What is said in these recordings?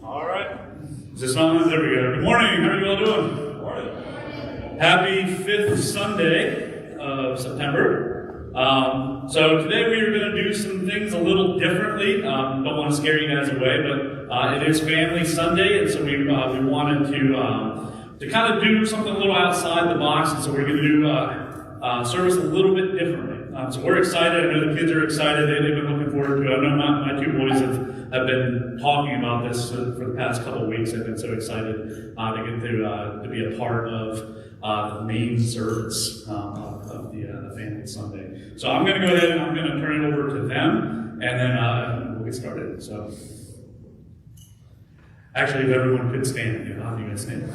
All right. Is this on? There we go. Good morning. How are you all doing? Good morning. Happy 5th Sunday of September. So today we are going to do some things a little differently. Don't want to scare you guys away, but it is Family Sunday, and so we wanted to kind of do something a little outside the box, and so we're going to do service a little bit differently. So we're excited. I know the kids are excited. They've been looking forward to it. I know my two boys have been talking about this for the past couple of weeks. They've been so excited to get to be a part of the main service of the Family Sunday. So I'm going to go ahead and I'm going to turn it over to them, and then we'll get started. So, actually, if everyone could stand, how do you guys stand?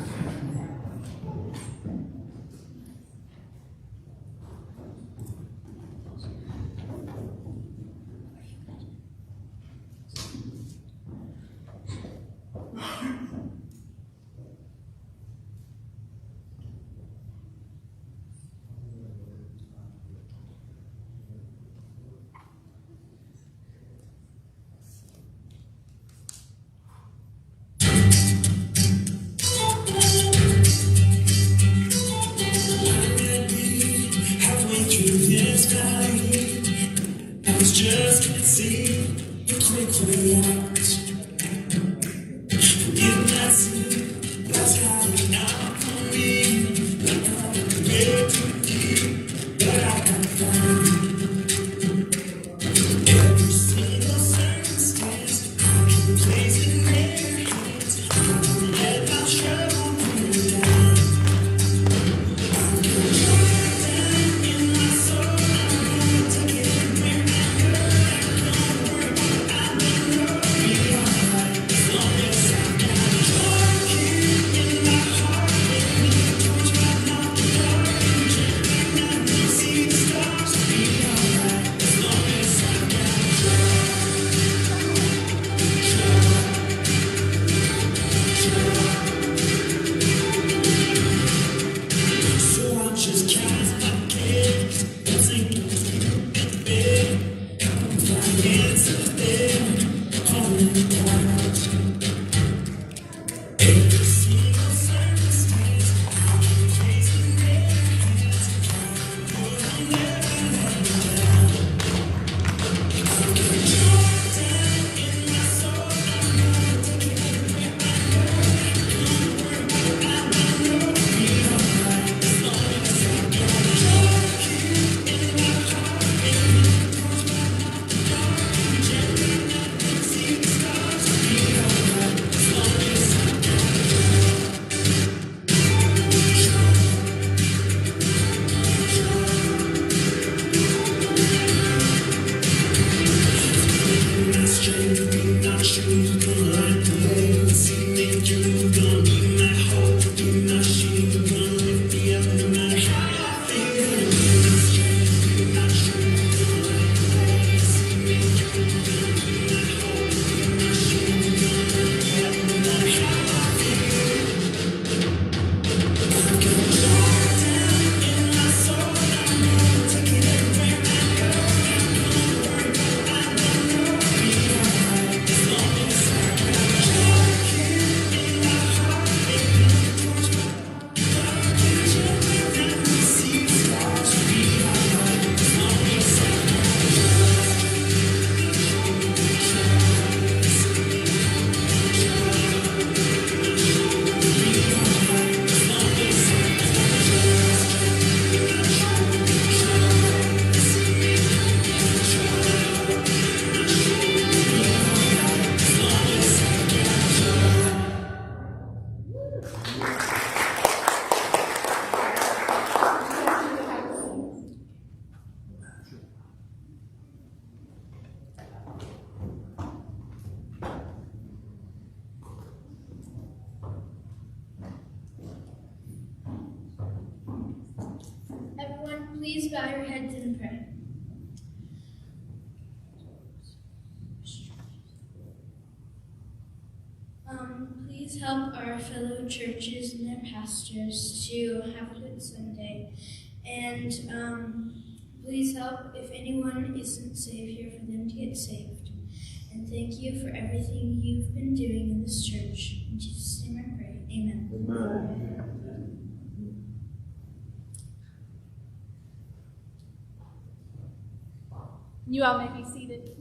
Please bow your heads and pray. Please help our fellow churches and their pastors to have a good Sunday. And please help if anyone isn't saved here for them to get saved. And thank you for everything you've been doing in this church. In Jesus' name I pray. Amen. Amen. You all may be seated.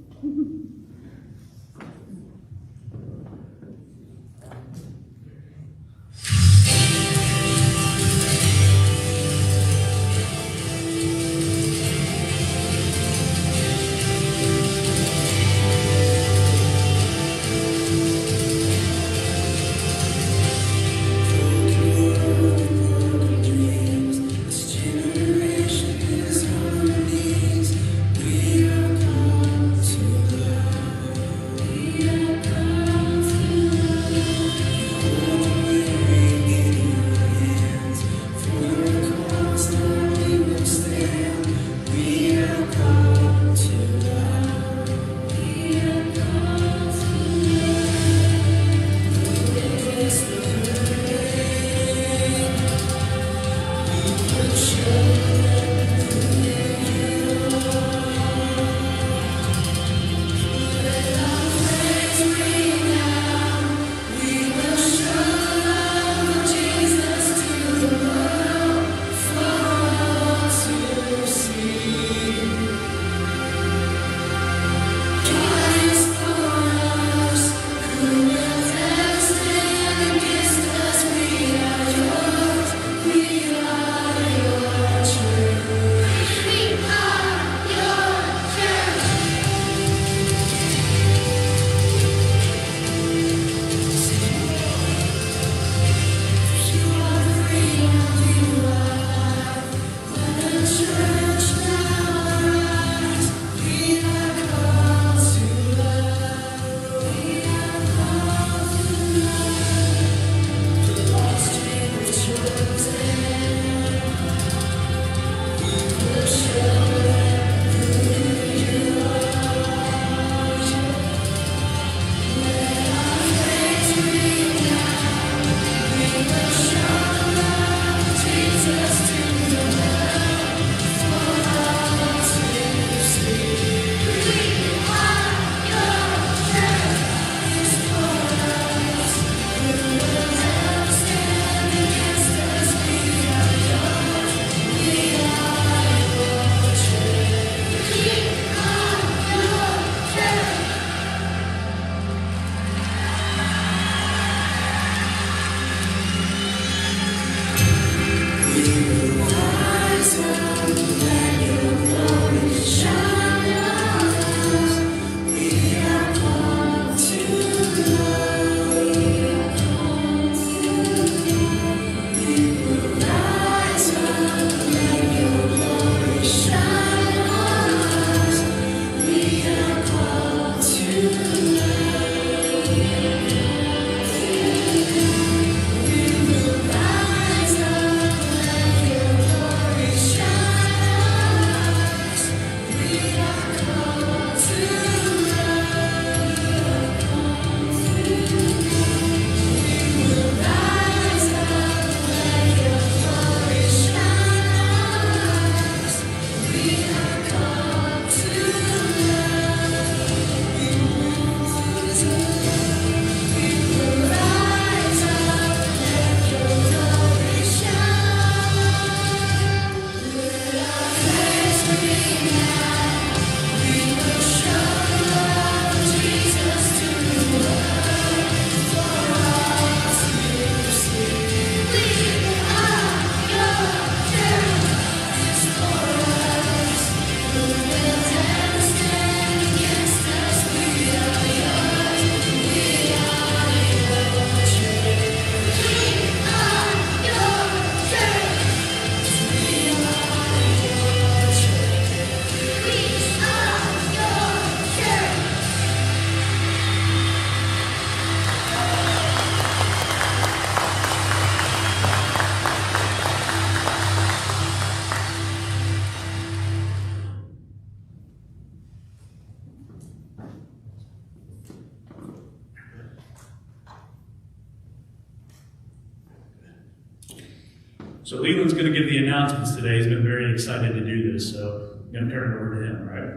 So Leland's going to give the announcements today. He's been very excited to do this, so I'm going to turn it over to him, all right?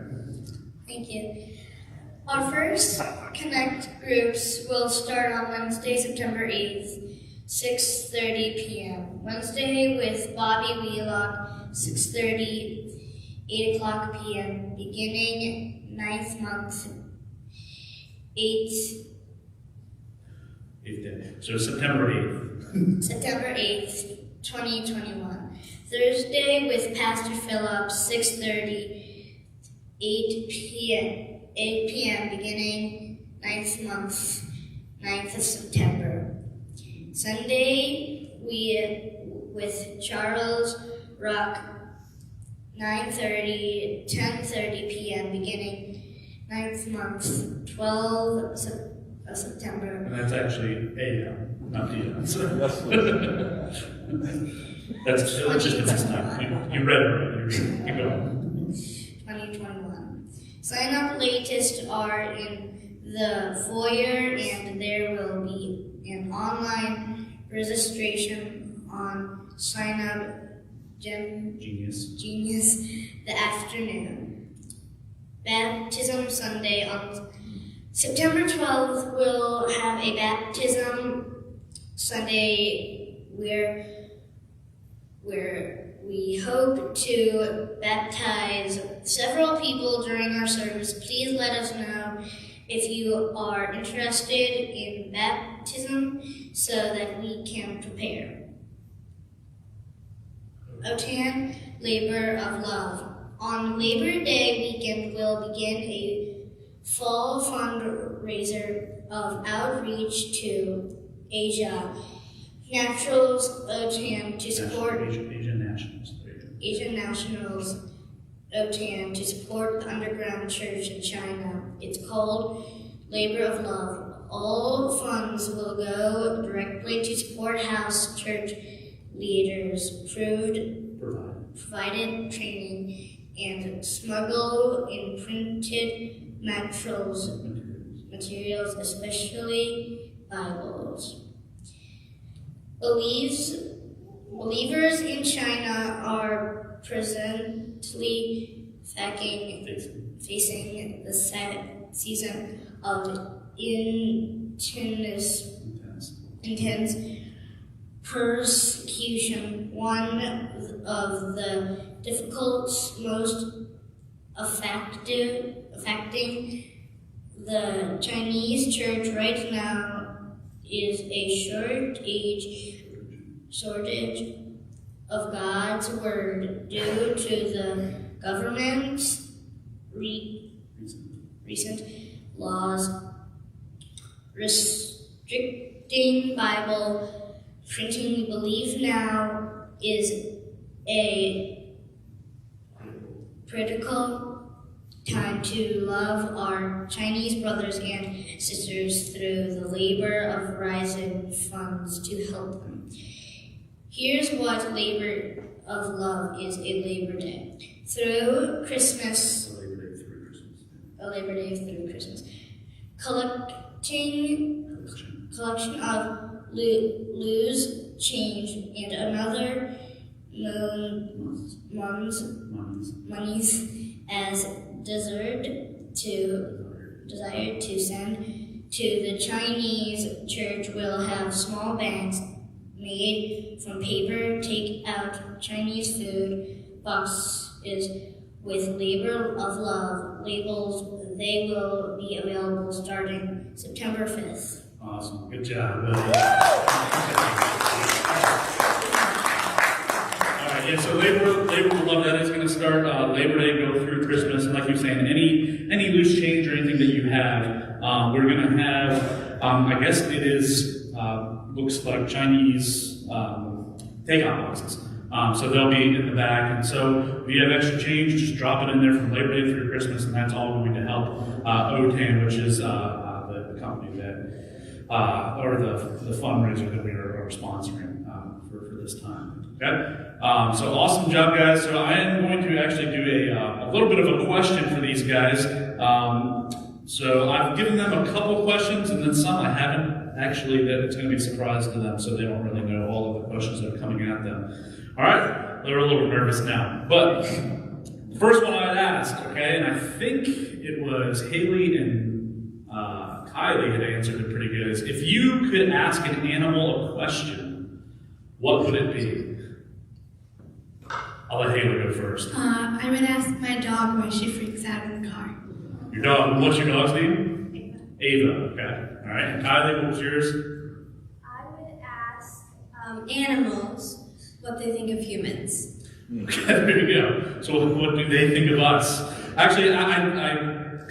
Thank you. Our first Connect groups will start on Wednesday, September 8th, 6:30 p.m. Wednesday with Bobby Wheelock, 6:30, 8 o'clock p.m. Beginning 9th month, 8th day. So September 8th. September 8th, 2021. Thursday with Pastor Philip, 6:30, 8 p.m. beginning 9th month, 9th of September. Sunday with Charles Rock, 9:30, 10:30 p.m. beginning 9th month, 12th of September. And that's actually AM, not PM. So. That's just the best time. You read it right. Keep going. 2021. Sign up latest are in the foyer, and there will be an online registration on Sign Up Genius the afternoon. Baptism Sunday on September 12th, we'll have a baptism Sunday where we hope to baptize several people during our service. Please let us know if you are interested in baptism so that we can prepare. OTAN Labor of Love. On Labor Day weekend, we'll begin a fall fundraiser of outreach to Asia Naturals OTAN to support Asian Nationals. Asian Nationals OTAN to support the underground church in China. It's called Labor of Love. All funds will go directly to support house church leaders, provided training, and smuggle in printed materials, especially Bibles. Believers in China are presently facing the season of intense persecution, one of the difficult, most affecting the Chinese church right now is a shortage of God's word due to the government's recent laws restricting Bible printing. We believe now is a critical time to love our Chinese brothers and sisters through the labor of rising funds to help them. Here's what Labor of Love is: a Labor Day through Christmas. A Labor Day through Christmas. Collection of loose change and another monies as desired to send to the Chinese church. Will have small bags made from paper, take out Chinese food boxes with Labor of Love labels. They will be available starting September 5th. Awesome. Good job. All right, yeah, so Labor of Love, that is going to start Labor Day, go through Christmas. And like you're saying, any loose change or anything that you have, we're going to have, I guess it is, looks like Chinese takeout boxes. So they'll be in the back. And so if you have extra change, just drop it in there from Labor Day through Christmas, and that's all going to help OTAN, which is the company that, or the fundraiser that we are sponsoring for this time. Okay? So awesome job, guys. So I am going to actually do a little bit of a question for these guys. So I've given them a couple questions, and then some I haven't actually, that it's going to be a surprise to them, so they don't really know all of the questions that are coming at them. All right, they're a little nervous now. But the first one I'd ask, okay, and I think it was Haley and Kylie had answered it pretty good. Is if you could ask an animal a question, what would it be? I'll let Haley go first. I would ask my dog why she freaks out in the car. Your dog, what's your dog's name? Ava, okay. All right, and Kylie, what was yours? I would ask animals what they think of humans. Okay, there you go. So what do they think of us? Actually, I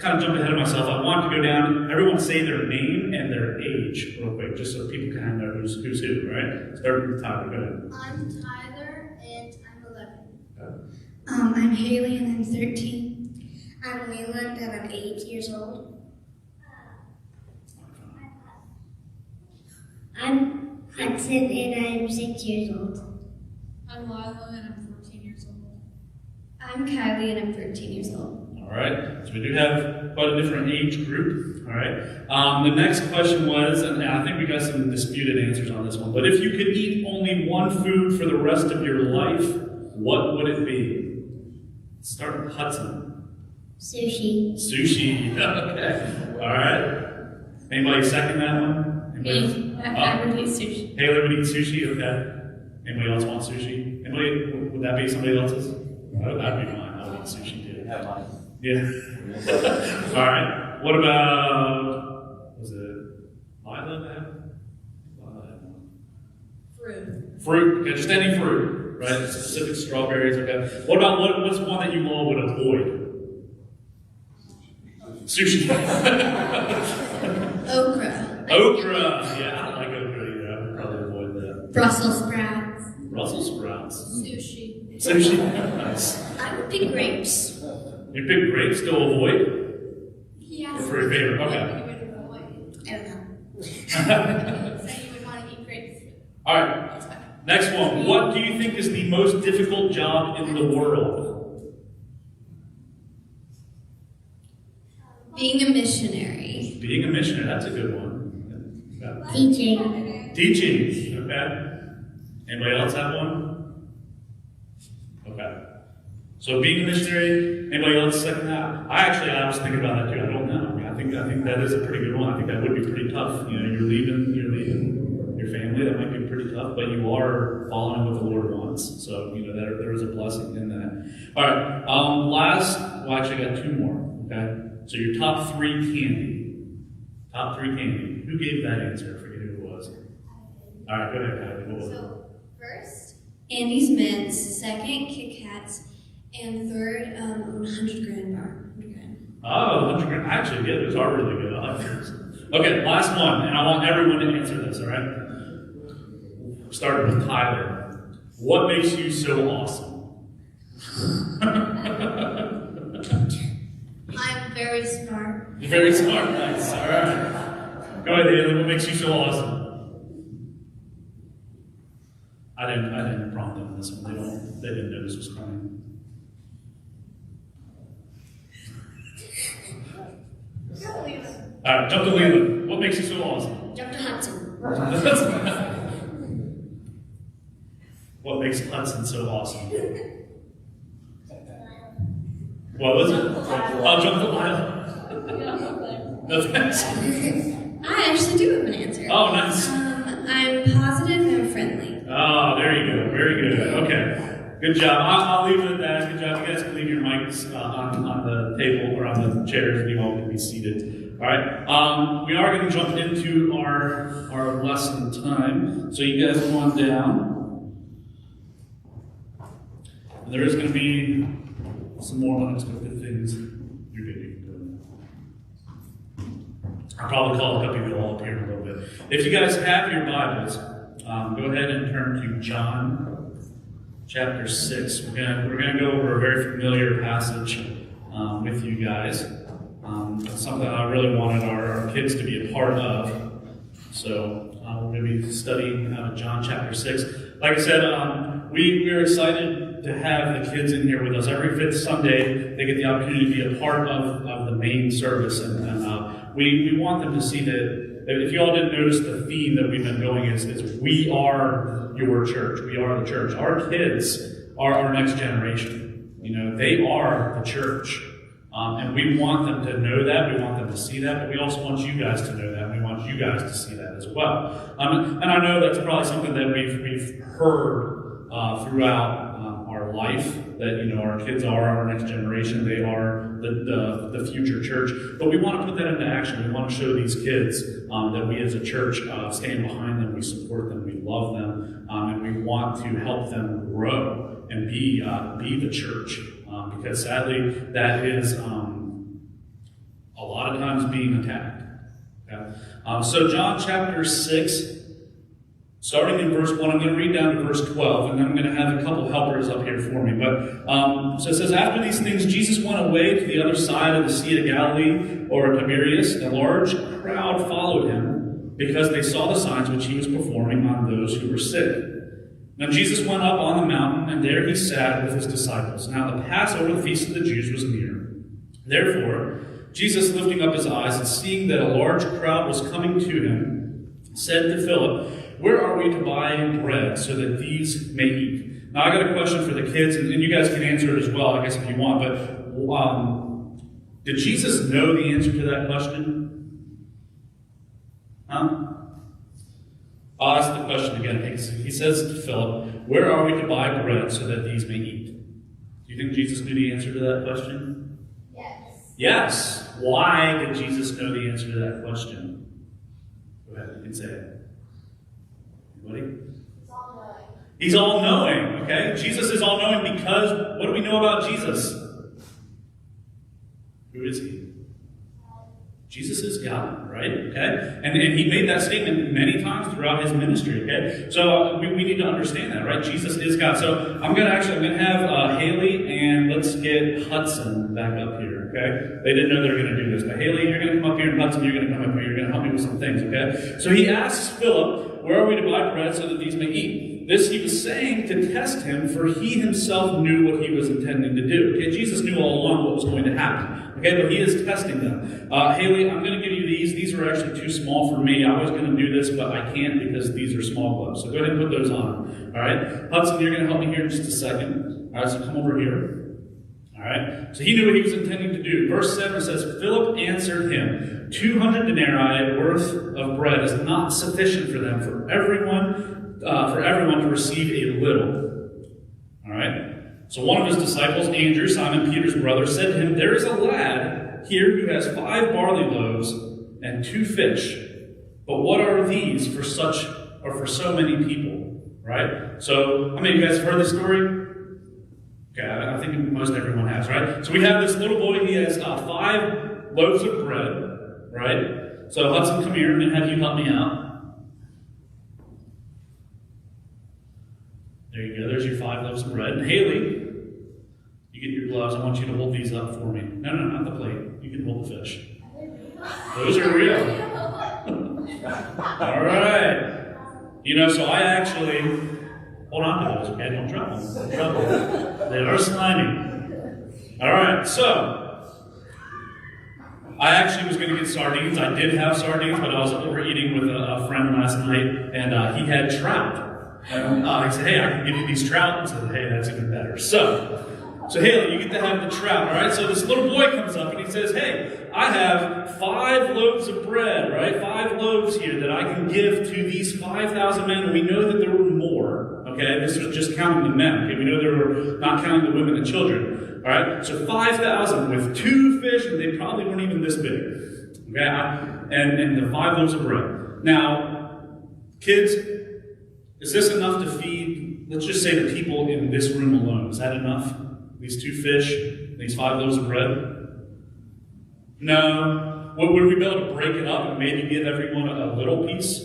kind of jumped ahead of myself. I wanted to go down, everyone say their name and their age real quick, just so people kind of know who's who, right? Start with Tyler, go ahead. I'm Tyler, and I'm 11. Okay. I'm Haley and I'm 13. I'm Leland and I'm 8 years old. I'm Hudson and I'm 6 years old. I'm Lila and I'm 14 years old. I'm Kylie, and I'm 13 years old. All right, so we do have quite a different age group. All right, the next question was, and I think we got some disputed answers on this one, but if you could eat only one food for the rest of your life, what would it be? Let's start with Hudson. Sushi. Sushi. Okay. All right. Anybody second that one? Anybody? I would eat sushi. Haley would eat sushi. Okay. Anybody else want sushi? Anybody? Would that be somebody else's? That'd be mine. I would eat sushi too. Have mine. Yeah. All right. What about? Was it Lila that had? Lila had one. Fruit. Fruit. Okay, just any fruit, right? Specific strawberries. Okay. What about what's one that you all would avoid? Sushi. Okra. Okra. Yeah, I don't like okra either. I would probably avoid that. Brussels sprouts. Brussels sprouts. Sushi. Sushi. Nice. I would pick grapes. You pick grapes to avoid? Yeah. Or for your favorite? What Okay. you would avoid. I don't know. So you would want to eat grapes. All right. Next one. What do you think is the most difficult job in the world? Being a missionary. Being a missionary. That's a good one. Yeah. Teaching. Teaching. Okay. Anybody else have one? Okay. So being a missionary, anybody else second that? I was thinking about that too. I don't know. I mean, I think that is a pretty good one. I think that would be pretty tough. You know, you're leaving your family. That might be pretty tough, but you are following what the Lord wants. So you know there is a blessing in that. All right. Actually, I got two more. Okay. So your top three candy. Top three candy. Who gave that answer? I forget who it was. All right. Go ahead, Kylie. What was it? So, first, Andy's Mints. Second, Kit Kats. And third, 100 grand bar. 100 grand. Oh, 100 grand. Actually, yeah, those are really good. I like those. Okay, last one, and I want everyone to answer this, all right? Starting with Tyler. What makes you so awesome? I'm very smart. You're very smart. Nice. All right. Go ahead, Haley. What makes you so awesome? I didn't prompt them on this one. They didn't know this was coming. All right, jump to Leland. What makes you so awesome? Dr. Hudson. What makes Hudson so awesome? What was it? I'll jump to Lila. No thanks. I actually do have an answer. Oh, nice. I'm positive and friendly. Oh, there you go. Very good. Okay. Good job. I'll leave it at that. Good job. You guys can leave your mics on the table or on the chairs, and you all can be seated. All right. We are going to jump into our lesson time. So you guys come on down. And there is going to be some more unexpected things. You're good. You can go. I'll probably call a couple of you all up here in a little bit. If you guys have your Bibles, go ahead and turn to John chapter 6. We're gonna go over a very familiar passage with you guys. It's something I really wanted our kids to be a part of. So we're going to be studying John chapter 6. Like I said, we're excited to have the kids in here with us. Every fifth Sunday, they get the opportunity to be a part of the main service. And we want them to see that if you all didn't notice, the theme that we've been going is we are your church. We are the church. Our kids are our next generation. You know, they are the church. And we want them to know that, we want them to see that, but we also want you guys to know that, and we want you guys to see that as well. And I know that's probably something that we've heard throughout our life, that our kids are our next generation, they are the future church. But we want to put that into action. We want to show these kids that we as a church stand behind them, we support them, we love them, and we want to help them grow and be the church. Because sadly, that is a lot of times being attacked. Okay? So John chapter 6, starting in verse 1, I'm going to read down to verse 12, and then I'm going to have a couple helpers up here for me. But so it says, after these things, Jesus went away to the other side of the Sea of Galilee, or Tiberias. A large crowd followed him, because they saw the signs which he was performing on those who were sick. Now Jesus went up on the mountain, and there he sat with his disciples. Now the Passover, the feast of the Jews, was near. Therefore, Jesus, lifting up his eyes and seeing that a large crowd was coming to him, said to Philip, "Where are we to buy bread so that these may eat?" Now I got a question for the kids, and you guys can answer it as well, I guess, if you want. But did Jesus know the answer to that question? Huh? I'll ask the question again. He says to Philip, "Where are we to buy bread so that these may eat?" Do you think Jesus knew the answer to that question? Yes. Yes. Why did Jesus know the answer to that question? Go ahead, you can say it. Anybody? He's all-knowing. He's all-knowing, okay? Jesus is all-knowing because what do we know about Jesus? Who is he? Jesus is God, right? Okay? And he made that statement many times throughout his ministry, okay? So we need to understand that, right? Jesus is God. So I'm going to have Haley and let's get Hudson back up here, okay? They didn't know they were going to do this, but Haley, you're going to come up here, and Hudson, you're going to come up here. You're going to help me with some things, okay? So he asks Philip, "Where are we to buy bread so that these may eat?" This he was saying to test him, for he himself knew what he was intending to do. Okay, Jesus knew all along what was going to happen. Okay, but he is testing them. Haley, I'm going to give you these. These are actually too small for me. I was going to do this, but I can't because these are small gloves. So go ahead and put those on. All right, Hudson, you're going to help me here in just a second. All right, so come over here. All right, so he knew what he was intending to do. Verse 7 says, Philip answered him, 200 denarii worth of bread is not sufficient for them, for everyone to receive a little. All right. So one of his disciples, Andrew, Simon Peter's brother, said to him, "There is a lad here who has 5 barley loaves and 2 fish. But what are these for so many people?" Right? So, how many of you guys have heard this story? Okay, I think most everyone has, right? So we have this little boy, he has 5 loaves of bread, right? So Hudson, come here, I'm going to have you help me out. There you go, there's your 5 loaves of bread. And Haley, you get your gloves, I want you to hold these up for me. No, not the plate, you can hold the fish. Those are real. All right. So I actually, hold on to those, okay? Don't drop them. Don't drop them. They are slimy. All right, so I actually was going to get sardines. I did have sardines, but I was overeating with a friend last night, and he had trout. And he said, "Hey, I can give you these trout." And I said, "Hey, that's even better." So Haley, you get to have the trout, all right? So this little boy comes up and he says, "Hey, I have 5 loaves of bread, right? 5 loaves here that I can give to these 5,000 men." And we know that there were more, okay? This was just counting the men, okay? We know there were not counting the women and children, all right? So 5,000 with 2 fish, and they probably weren't even this big, okay? And the 5 loaves of bread. Now, kids, is this enough to feed, let's just say, the people in this room alone? Is that enough? These 2 fish, these 5 loaves of bread? No. Would we be able to break it up and maybe give everyone a little piece?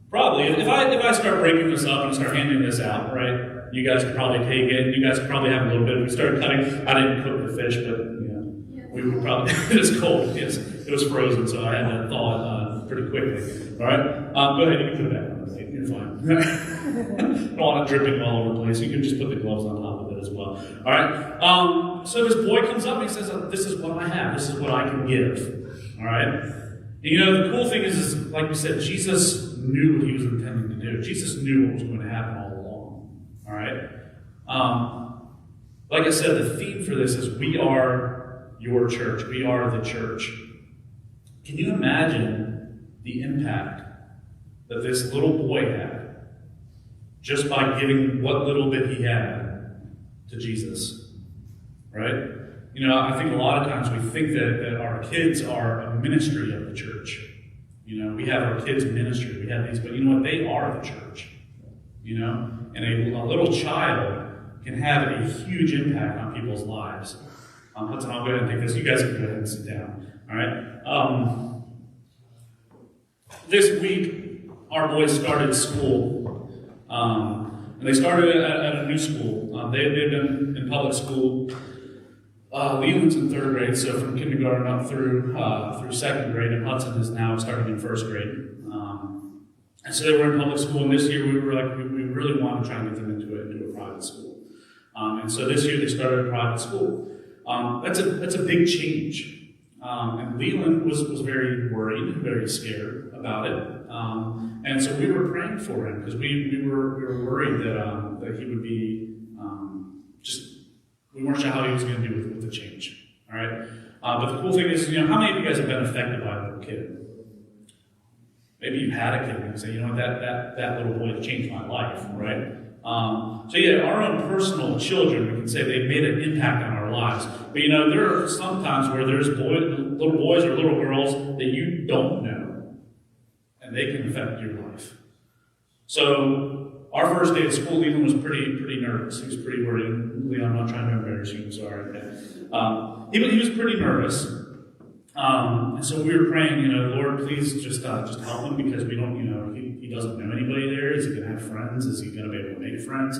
Probably. If I start breaking this up and start handing this out, right, you guys could probably take it. You guys could probably have a little bit. If we started cutting, I didn't cook the fish, but we would probably, it was cold. Yes, it was frozen, so I had to thaw it pretty quickly. All right? Go ahead, you can put it back on the plate. You're fine. Don't want it dripping all over the place. You can just put the gloves on top of it as well. All right? So this boy comes up and he says, "This is what I have. This is what I can give." All right? And the cool thing is, like we said, Jesus knew what he was intending to do. Jesus knew what was going to happen all along. All right? Like I said, the theme for this is we are your church. We are the church. Can you imagine the impact that this little boy had just by giving what little bit he had to Jesus? Right? You know, I think a lot of times we think that our kids are a ministry of the church. You know, we have our kids' ministry, we have these, but you know what? They are the church. You know? And a little child can have a huge impact on people's lives. Hudson, I'll go ahead and take this. You guys can go ahead and sit down. All right? This week, our boys started school. And they started at a new school. They've been in public school. Leland's in 3rd grade, so from kindergarten up through 2nd grade, and Hudson is now starting in 1st grade. And so they were in public school, and this year we were like, we really want to try and get them into a private school. And so this year they started a private school. That's a big change. And Leland was very worried, very scared about it. And so we were praying for him because we were worried that he would be we weren't sure how he was going to do with the change. All right. But the cool thing is, you know, how many of you guys have been affected by a little kid? Maybe you've had a kid and you say, you know, that little boy changed my life, right? So yeah, our own personal children, we can say they've made an impact on our lives. But you know, there are some times where there's little boys or little girls that you don't know, and they can affect your life. So our first day at school, Leland was pretty nervous. He was pretty worried. Leon, I'm not trying to embarrass you, I'm sorry. He was pretty nervous. And so we were praying, you know, Lord, please just help him because we don't, you know, he doesn't know anybody there. Is he going to have friends? Is he going to be able to make friends?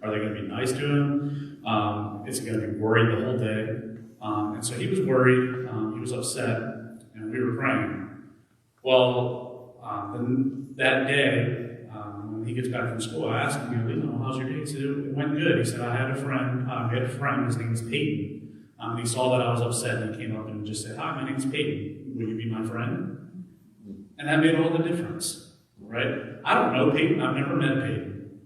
Are they going to be nice to him? Is he going to be worried the whole day? And so he was worried. He was upset, and we were praying. Well, that day, when he gets back from school, I asked him, you know, Leland, how's your day? He said, it went good. He said, I had a friend. We had a friend. His name was Peyton. He saw that I was upset, and he came up and just said, hi, my name's Peyton. Will you be my friend? And that made all the difference, right? I don't know Peyton. I've never met Peyton.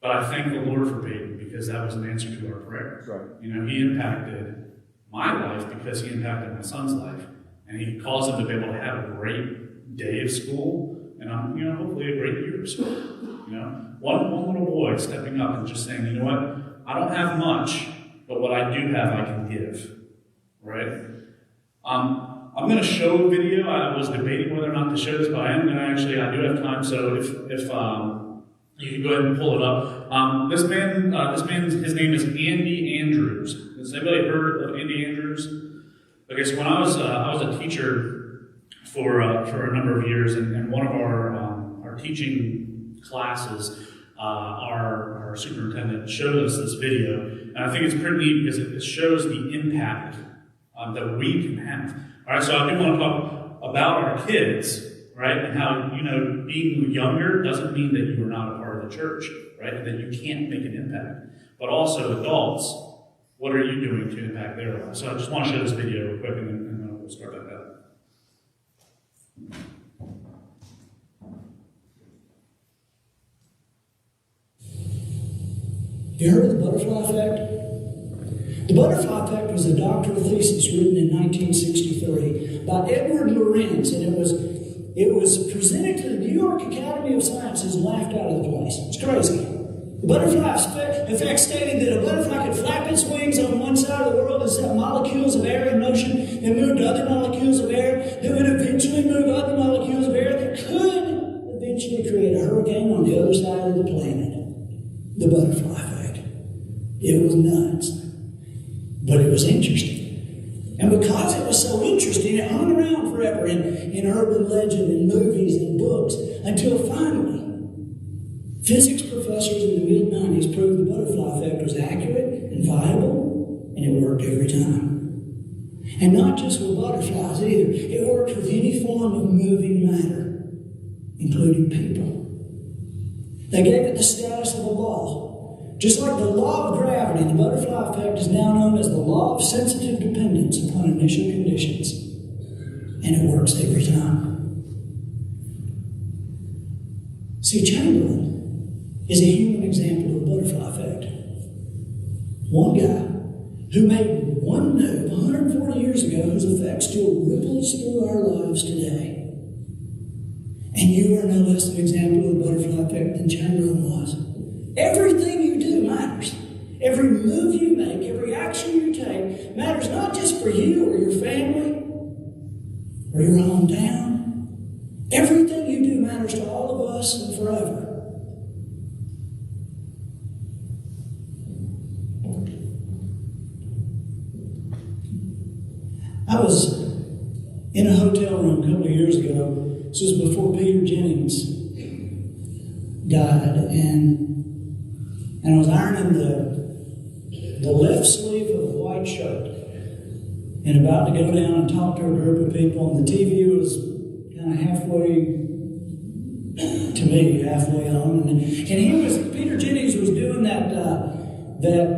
But I thank the Lord for Peyton because that was an answer to our prayer. Right. You know, he impacted my life because he impacted my son's life. And he caused him to be able to have a great day of school and, you know, hopefully a great year of school. You know, one little boy stepping up and just saying, you know what, I don't have much, but what I do have, I can give, right? I'm going to show a video. I was debating whether or not to show this, but I am going to actually, I do have time, so if you can go ahead and pull it up. This man, his name is Andy Andrews. Has anybody heard of Andy Andrews? Okay, so when I was a teacher for a number of years, and one of our teaching classes, our superintendent showed us this video, and I think it's pretty neat because it shows the impact that we can have. All right, so I do want to talk about our kids, right, and how, you know, being younger doesn't mean that you are not a part of the church, right, and that you can't make an impact. But also adults, what are you doing to impact their lives? So I just want to show this video real quick, and then we'll start back up. You heard of the butterfly effect? The butterfly effect was a doctoral thesis written in 1963 by Edward Lorenz, and it was presented to the New York Academy of Sciences and laughed out of the place. It's crazy. The butterfly effect stated that a butterfly could flap its wings on one side of the world and set molecules of air in motion and move to other molecules of air that would eventually move other molecules of air that could eventually create a hurricane on the other side of the planet. The butterfly effect. It was nuts. But it was interesting. And because it was so interesting, it hung around forever in urban legend and movies and books until finally, physics professors in the mid-90s proved the butterfly effect was accurate and viable, and it worked every time. And not just with butterflies either. It worked with any form of moving matter, including people. They gave it the status of a law. Just like the law of gravity, the butterfly effect is now known as the law of sensitive dependence upon initial conditions. And it works every time. See, Chamberlain is a human example of the butterfly effect. One guy who made one move 140 years ago whose effect still ripples through our lives today. And you are no less an example of the butterfly effect than Chamberlain was. Everything you do matters. Every move you make, every action you take matters not just for you or your family or your hometown. Everything you do matters to all of us and forever. I was in a hotel room a couple of years ago. This was before Peter Jennings died, and I was ironing the left sleeve of a white shirt and about to go down and talk to a group of people, and the TV was kind of halfway to me, halfway on, and Peter Jennings was doing that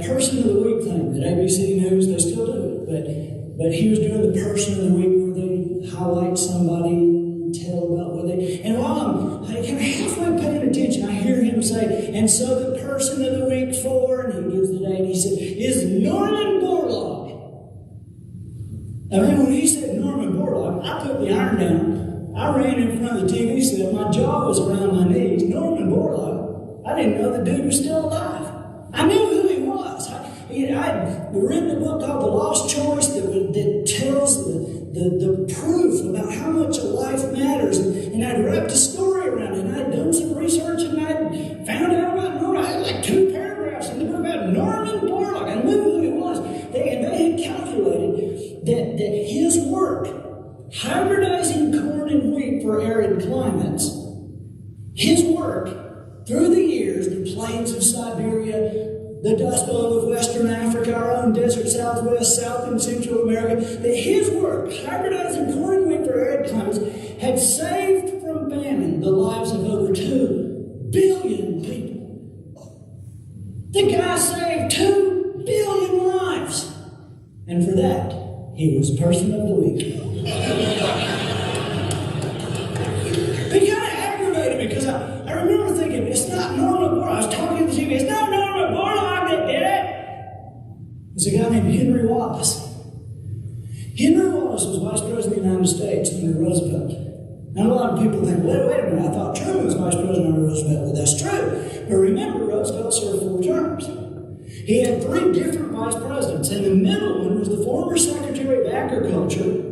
Person of the Week thing that ABC News, they still do it, but he was doing the Person of the Week where they highlight somebody and tell about what they, and while I'm kind of halfway paying attention, I hear him say, and so the Person of the Week for, and he gives the date, he said, is Norman Borlaug. I mean, when he said Norman Borlaug, I put the iron down, I ran in front of the TV set, my jaw was around my knees. Norman Borlaug, I didn't know the dude was still alive. I knew who he was. I'd written a book called The Lost Choice that tells the proof about how much a life matters, and I'd wrapped a story around it, and I'd done some research, and I'd found out about Norman. I had like 2 paragraphs in the book about Norman Borlaug. I knew who he was. They had calculated that his work, hybridizing corn and wheat for arid climates, his work through the years, the plains of Siberia, the Dust Bowl of Western Africa, our own desert Southwest, South and Central America, that his work, hybridizing corn and wheat for arid climates, had saved from famine the lives of over 2 billion people. The guy saved 2 billion lives. And for that, he was Person of the Week. It kind of aggravated me because I remember thinking, it's not Norman Borlaug. I was talking to the TV, it's not Norman Borlaug that did it. There's a guy named Henry Wallace. Henry Wallace was Vice President of the United States under Roosevelt. Now, a lot of people think, wait a minute, I thought Truman was Vice President under Roosevelt. Well, that's true. But remember, Roosevelt served 4 terms. He had 3 different vice presidents, and the middle one was the former Secretary of Agriculture,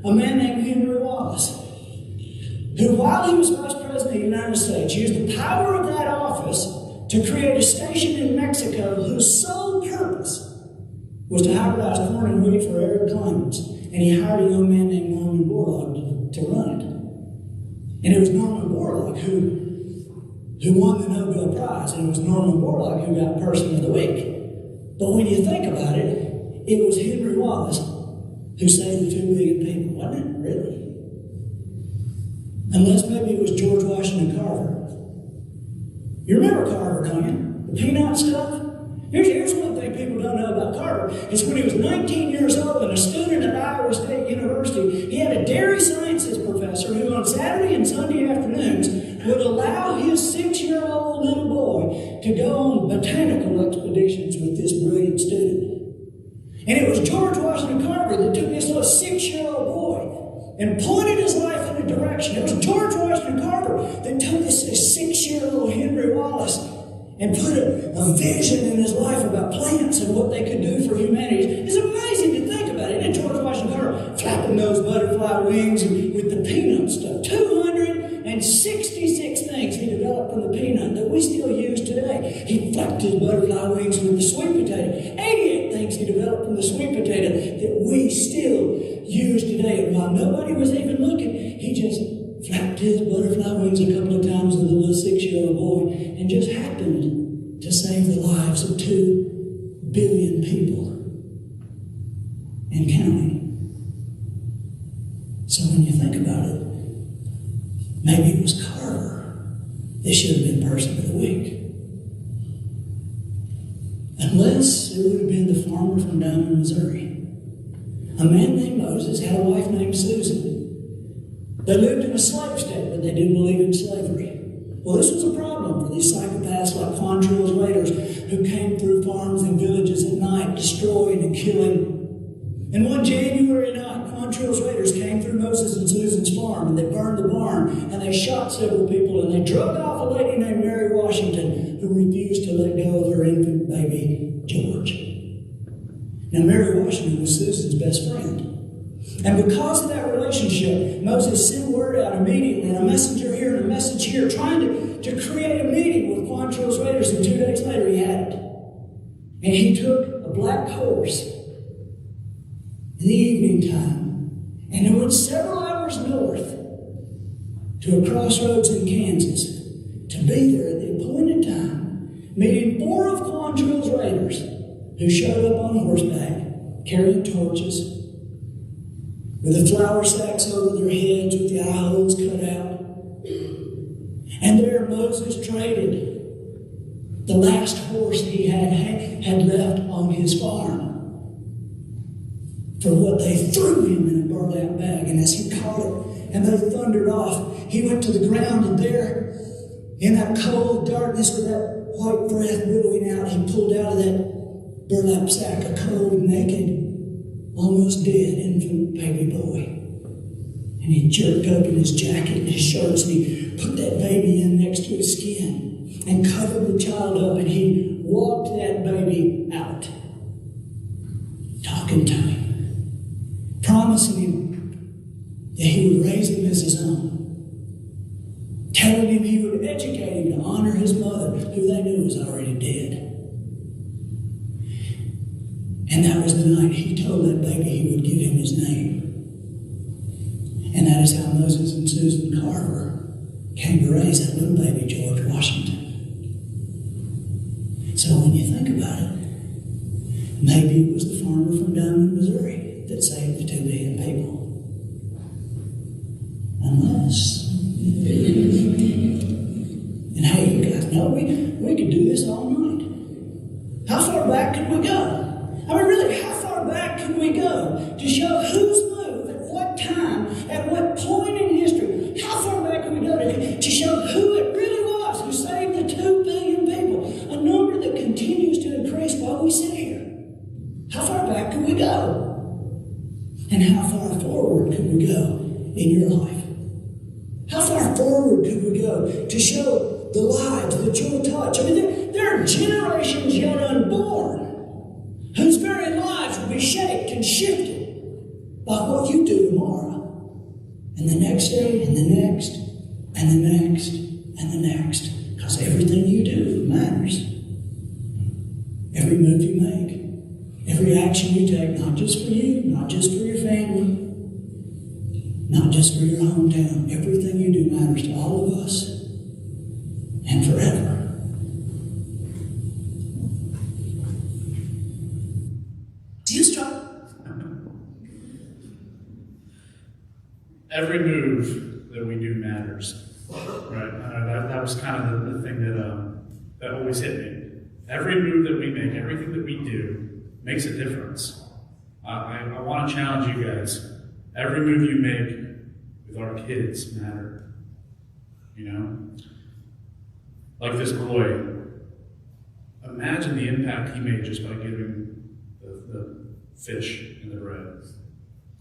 a man named Henry Wallace, who, while he was Vice President of the United States, used the power of that office to create a station in Mexico whose sole purpose was to hybridize corn and wheat for arid climates. And he hired a young man named Norman Borlaug to run it. And it was Norman Borlaug who won the Nobel Prize, and it was Norman Borlaug who got Person of the Week. But when you think about it, it was Henry Wallace who saved the 2 billion people, wasn't it? Really? Unless maybe it was George Washington Carver. You remember Carver, don't you? The peanut stuff? Here's one thing people don't know about Carver, is when he was 19 years old and a student at Iowa State University, he had a dairy sciences professor who on Saturday and Sunday afternoons would allow his 6-year-old little boy to go on botanical expeditions with this brilliant student. And it was George Washington Carver that took this little 6-year-old boy and pointed his life in a direction. It was George Washington Carver that took this 6-year-old Henry Wallace and put a vision in his life about plants and what they could do for humanity. It's amazing to think about it. And George Washington Carver flapping those butterfly wings with the peanut stuff. 266 things he developed from the peanut that we still use today. He flapped his butterfly wings with the sweet potato. 88 things he developed from the sweet potato that we still use today. And while nobody was even looking, he just flapped his butterfly wings a couple of times with a little 6-year-old boy and just happened to save the lives of 2 billion people and counting. So when you think about it, maybe it was Carver that should have been Person of the Week. Unless it would have been the farmer from down in Missouri. A man named Moses had a wife named Susan. They lived in a slave state, but they didn't believe in slavery. Well, this was a problem for these psychopaths like Quantrill's raiders who came through farms and villages at night, destroying and killing. And one January night, Quantrill's raiders came through Moses and Susan's farm, and they burned the barn, and they shot several people, and they drug off a lady named Mary Washington, who refused to let go of her infant baby, George. Now, Mary Washington was Susan's best friend. And because of that relationship, Moses sent word out immediately, and a messenger here and a message here, trying to create a meeting with Quantrill's raiders, and 2 days later he had it. And he took a black horse in the evening time, and it went several hours north to a crossroads in Kansas to be there at the appointed time, meeting 4 of Quantrill's raiders who showed up on horseback, carrying torches, with the flour sacks over their heads, with the eye holes cut out. And there Moses traded the last horse he had left on his farm for what they threw him in a burlap bag. And as he caught it and they thundered off, he went to the ground, and there, in that cold darkness with that white breath billowing out, he pulled out of that burlap sack a cold, naked, almost dead infant baby boy. And he jerked open his jacket and his shirts, and he put that baby in next to his skin and covered the child up, and he walked that baby out, talking to him, promising him that he would raise him as his own, telling him he would educate him to honor his mother, who they knew was already dead. And that was the night he told that baby he would give him his name. And that is how Moses and Susan Carter came to raise that little baby, George Washington. So when you think about it, maybe it was the farmer from Diamond, Missouri that saved the 2 billion people. Unless... And hey, you guys know we could do this all night. How far back could we go? I mean, really, how far back can we go to show whose move, at what time, at what point in history? How far back can we go to show who it really was who saved the 2 billion people, a number that continues to increase while we sit here? How far back can we go? And how far forward could we go in your life? How far forward could we go to show the lives that you'll touch? I mean, there are generations yet unborn whose very lives will be shaped and shifted by what you do tomorrow, and the next day, and the next, and the next, and the next. Because everything you do matters. Every move you make, every action you take, not just for you, not just for your family, not just for your hometown. Everything you do matters to all of us, and forever. Every move that we do matters, right? That was kind of the thing that always hit me. Every move that we make, everything that we do, makes a difference. I want to challenge you guys. Every move you make with our kids matter. You know, like this boy. Imagine the impact he made just by giving the fish and the bread.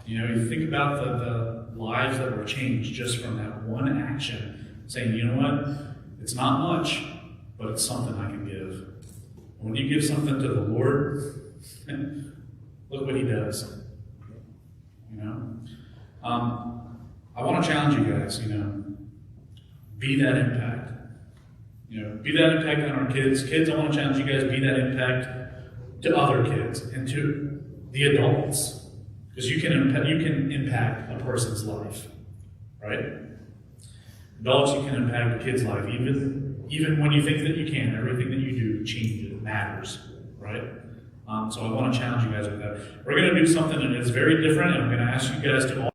You know, you think about the lives that were changed just from that one action, saying, you know what, it's not much, but it's something I can give. When you give something to the Lord, look what he does. You know? I want to challenge you guys, you know, be that impact. You know, be that impact on our kids. Kids, I want to challenge you guys, be that impact to other kids and to the adults. Because you can impact a person's life, right? Adults, you can impact a kid's life, even when you think that you can. Everything that you do changes, matters, right? So I want to challenge you guys with that. We're going to do something that is very different, and I'm going to ask you guys to all